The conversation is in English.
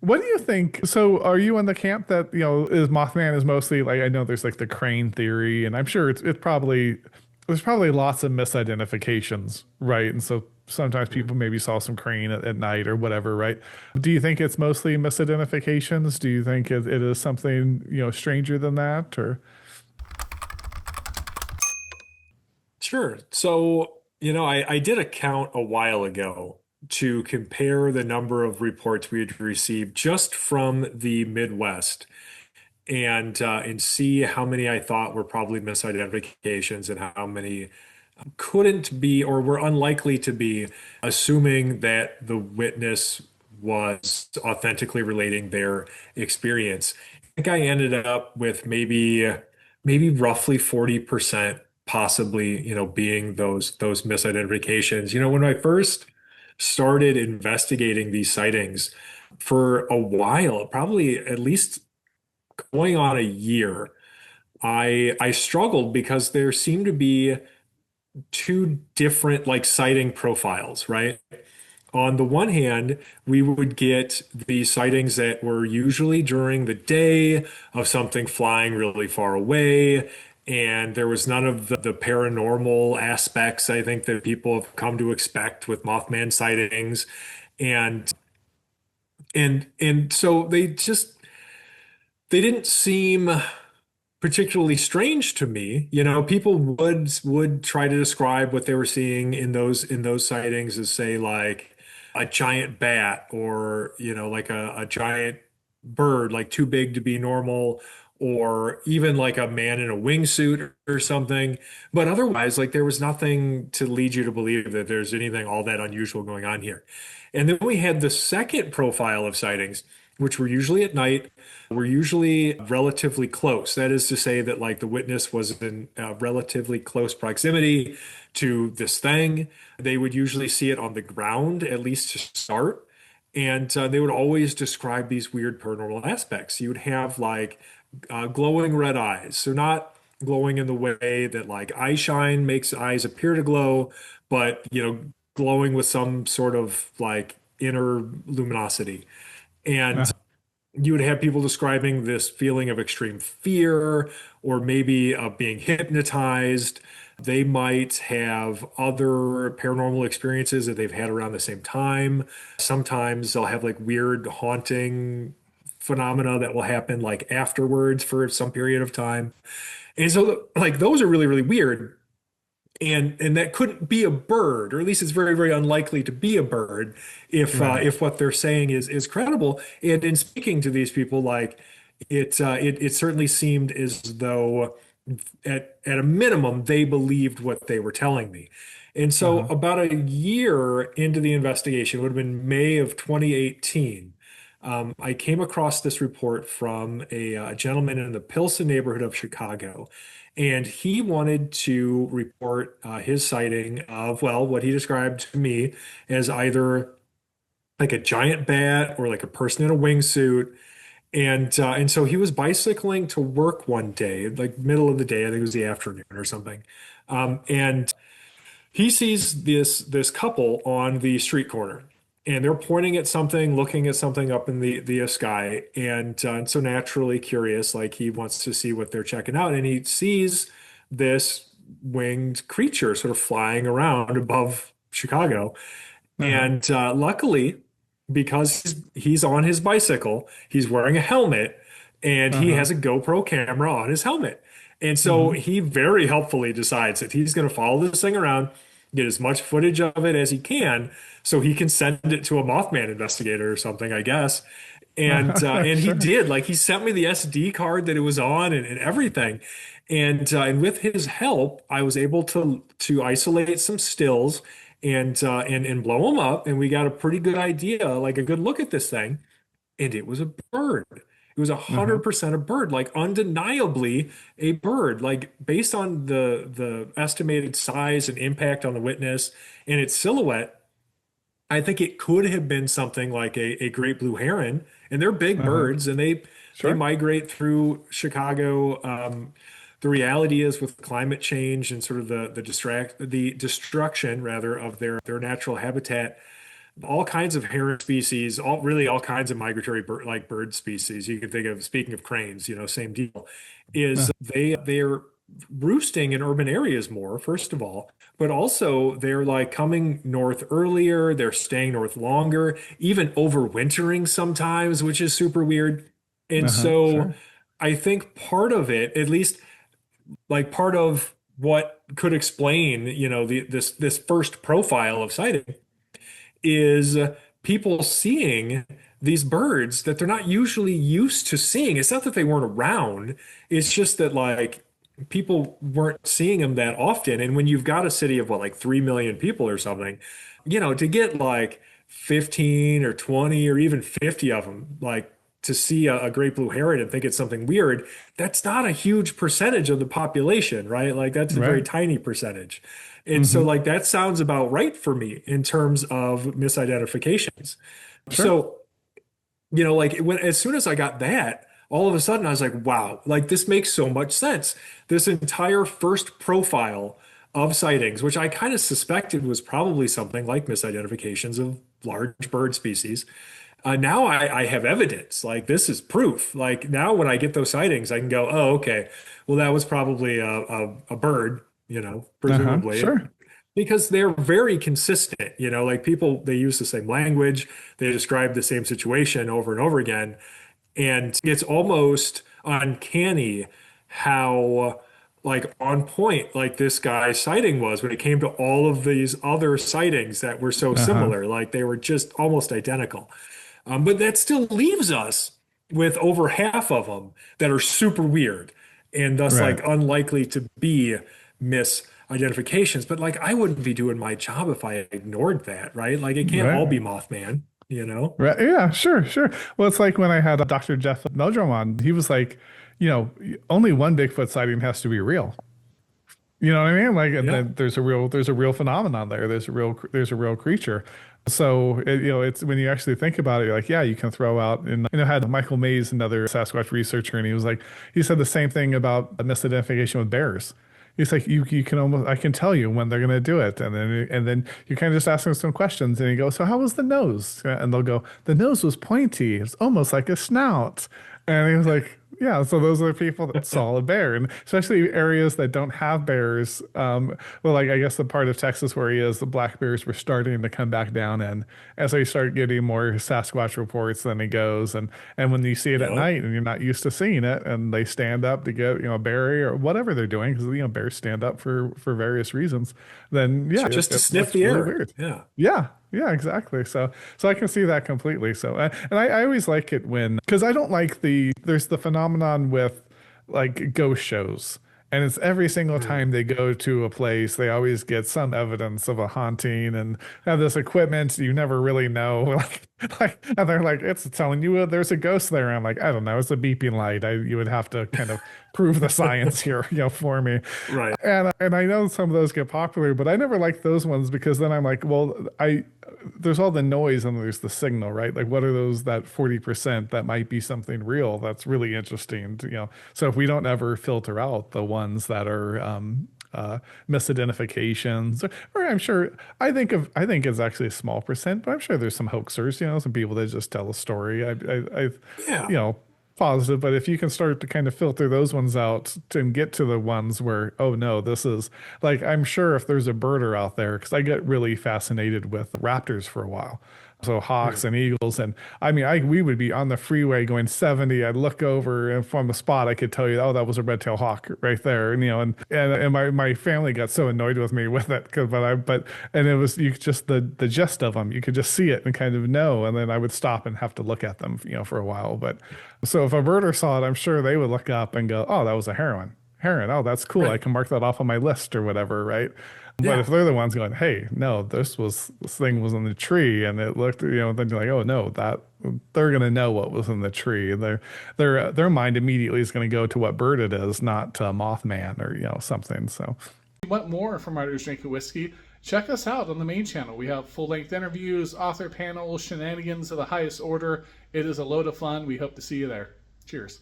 What do you think? So, are you in the camp that, is Mothman is mostly like, I know there's like the crane theory, and I'm sure it's probably there's probably lots of misidentifications, right? And so sometimes Mhm. people maybe saw some crane at night or whatever, right? Do you think it's mostly misidentifications? Do you think it is something, stranger than that, or? Sure. So, I did a count a while ago to compare the number of reports we had received just from the Midwest and see how many I thought were probably misidentifications and how many couldn't be or were unlikely to be, assuming that the witness was authentically relating their experience. I think I ended up with maybe roughly 40% possibly, being those misidentifications. When I first started investigating these sightings for a while, probably at least going on a year, I struggled because there seemed to be two different like sighting profiles, right? On the one hand, we would get the sightings that were usually during the day of something flying really far away, and there was none of the paranormal aspects I think that people have come to expect with Mothman sightings. And and so they didn't seem particularly strange to me. People would try to describe what they were seeing in those sightings as say like a giant bat or like a giant bird like too big to be normal or even like a man in a wingsuit or something. But otherwise, like there was nothing to lead you to believe that there's anything all that unusual going on here. And then we had the second profile of sightings, which were usually at night, were usually relatively close. That is to say that like the witness was in relatively close proximity to this thing. They would usually see it on the ground, at least to start. And they would always describe these weird paranormal aspects. You would have like glowing red eyes. So not glowing in the way that like eye shine makes eyes appear to glow, but glowing with some sort of like inner luminosity. And you would have people describing this feeling of extreme fear or maybe of being hypnotized. They might have other paranormal experiences that they've had around the same time. Sometimes they'll have like weird haunting phenomena that will happen like afterwards for some period of time. And so like those are really, really weird. And that couldn't be a bird, or at least it's very, very unlikely to be a bird Right. if what they're saying is credible. And in speaking to these people, like it certainly seemed as though at a minimum they believed what they were telling me. And so Uh-huh. about a year into the investigation, it would have been May of 2018. I came across this report from a gentleman in the Pilsen neighborhood of Chicago. And he wanted to report his sighting of, well, what he described to me as either like a giant bat or like a person in a wingsuit. And so he was bicycling to work one day, like middle of the day, I think it was the afternoon or something. And he sees this couple on the street corner, and they're pointing at something, looking at something up in the sky, and so naturally curious, like he wants to see what they're checking out, and he sees this winged creature sort of flying around above Chicago, Uh-huh. and luckily, because he's on his bicycle, he's wearing a helmet and he Uh-huh. has a GoPro camera on his helmet. And so Mm-hmm. he very helpfully decides that he's going to follow this thing around, get as much footage of it as he can, so he can send it to a Mothman investigator or something, I guess. And he Sure. did. Like he sent me the SD card that it was on and everything. And with his help, I was able to isolate some stills and blow them up, and we got a pretty good idea, like a good look at this thing. And it was a bird. It was a Uh-huh. hundred percent a bird, like undeniably a bird. Like based on the estimated size and impact on the witness and its silhouette, I think it could have been something like a great blue heron. And they're big Uh-huh. birds, and they Sure. migrate through Chicago. The reality is with climate change and sort of the destruction rather of their natural habitat. all kinds of heron species, all kinds of migratory bird species. You can think of, speaking of cranes, same deal, Uh, is they're roosting in urban areas more, first of all, but also they're like coming north earlier, they're staying north longer, even overwintering sometimes, which is super weird. And uh-huh, so sure. I think part of it, at least like part of what could explain, this first profile of sighting is people seeing these birds that they're not usually used to seeing. It's not that they weren't around, it's just that like people weren't seeing them that often. And when you've got a city of what, like 3 million people or something, to get like 15 or 20 or even 50 of them, like to see a great blue heron and think it's something weird, that's not a huge percentage of the population, right? Like that's a very Right. tiny percentage. And so Mm-hmm. like that sounds about right for me in terms of misidentifications. Sure. So, like as soon as I got that, all of a sudden I was like, wow, like this makes so much sense. This entire first profile of sightings, which I kind of suspected was probably something like misidentifications of large bird species. Now I have evidence. Like this is proof. Like now when I get those sightings, I can go, oh, okay, well that was probably a bird, Uh-huh, presumably, sure. because they're very consistent. Like people, they use the same language, they describe the same situation over and over again, and it's almost uncanny how like on point like this guy's sighting was when it came to all of these other sightings that were so Uh-huh. similar. Like they were just almost identical. But that still leaves us with over half of them that are super weird and thus Right. like unlikely to be misidentifications. But like I wouldn't be doing my job if I ignored that, right? Like it can't all Right. be Mothman, you know? Right. Yeah, sure, sure. Well, it's like when I had Dr. Jeff Meldrum on, he was like, only one Bigfoot sighting has to be real. You know what I mean? Like, and Yeah. then there's a real phenomenon there. There's a real creature. So, it's when you actually think about it, you're like, yeah, you can throw out, and had Michael Mays, another Sasquatch researcher, and he said the same thing about misidentification with bears. He's like, you can almost, I can tell you when they're gonna do it, and then you kind of just ask them some questions, and you go, so how was the nose? And they'll go, the nose was pointy, it's almost like a snout. And he was like, yeah, so those are the people that saw a bear, and especially areas that don't have bears. Well, like I guess the part of Texas where he is, the black bears were starting to come back down in, and so you start getting more Sasquatch reports. Then he goes, and when you see it at Yep. night and you're not used to seeing it, and they stand up to get a berry or whatever they're doing, because bears stand up for various reasons. Then yeah, Just to it sniff looks the really air. weird. Yeah. Yeah, yeah, exactly. So I can see that completely. So, and I always like it when, because I don't like there's the phenomenon with like ghost shows. And it's every single Mm. time they go to a place, they always get some evidence of a haunting and have this equipment you never really know. And they're like, it's telling you there's a ghost there. I'm like, I don't know, it's a beeping light. You would have to kind of prove the science here, for me. Right. And I know some of those get popular, but I never liked those ones because then I'm like, well, I there's all the noise and there's the signal, right? Like what are those that 40% that might be something real that's really interesting So if we don't ever filter out the ones that are misidentifications, or I think it's actually a small percent, but I'm sure there's some hoaxers, some people that just tell a story. Yeah. You know, positive, but if you can start to kind of filter those ones out and get to the ones where, oh no, this is like, I'm sure if there's a birder out there, because I get really fascinated with raptors for a while. So hawks Mm. and eagles, and I mean, we would be on the freeway going 70. I'd look over, and from a spot, I could tell you, oh, that was a red-tailed hawk right there, and my family got so annoyed with me with it, and it was you could just the gist of them, you could just see it and kind of know, and then I would stop and have to look at them, for a while. But so if a birder saw it, I'm sure they would look up and go, oh, that was a heron. Oh, that's cool. I Right. can mark that off on my list or whatever, right? But if Yeah. they're the ones going, hey, no, this thing was in the tree and it looked, then you're like, oh no, that they're gonna know what was in the tree. Their mind immediately is gonna go to what bird it is, not to Mothman or something. So if you want more from Writers Drinking Whiskey, check us out on the main channel. We have full-length interviews, author panels, shenanigans of the highest order. It is a load of fun. We hope to see you there. Cheers.